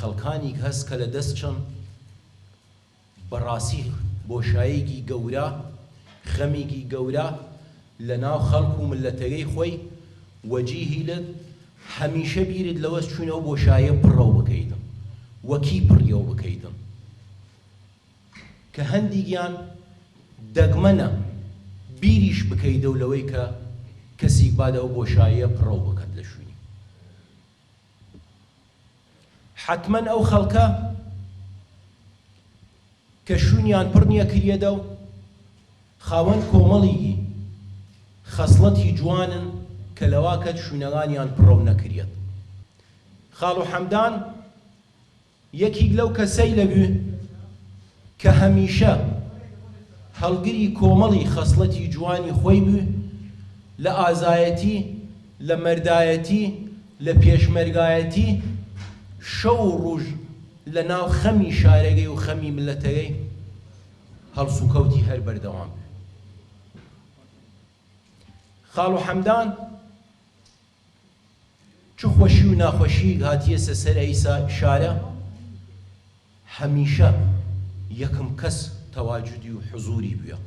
خەڵکانی هەست کە لە دەست چن بەڕاستی بۆشاییەکی گەورە خەمێکی گەورە لە ناو خەڵک و ملەتەکەی خۆی وەجیهی لێت هەمیشە بیرت لەوە چوونەوە بۆشاییە پڕەو بکەیتن وەکی پڕیەوە بکەیتن کە هەندێکیان دەگمەنە بیریش بکەیتەوە لەوەی کە کەسێک بادەوە بۆشاییە پڕەو بکات لە شوێنی حتمەن ئەو خەڵکە کە شوونیان پڕ نییە کردێتە و خاوەن کۆمەڵی خەسڵەتی جوانن کە لەوا کەت شوونەکانیان پڕەو نەکرێت خاڵ و حەمدان یەکێک لەو کەسەی لەبوو کە هەمیشە هەڵگری کۆمەڵی خەسڵەتی جوانی خۆی بوو لە ئازایەتی لە مەردایەتی لە پێشمەرگایەتی شەو و ڕۆژ لە ناو خەمی شارەکەی و خەمی ملەتەکەی هەڵسوکەوتی هەر بەردەوام خاڵ و حەمدان چ خۆشی و ناخۆشی هاتیەسە سەر ئەیسا شارە هەمیشە یەکم کەس تەواجودی و حزوری بووە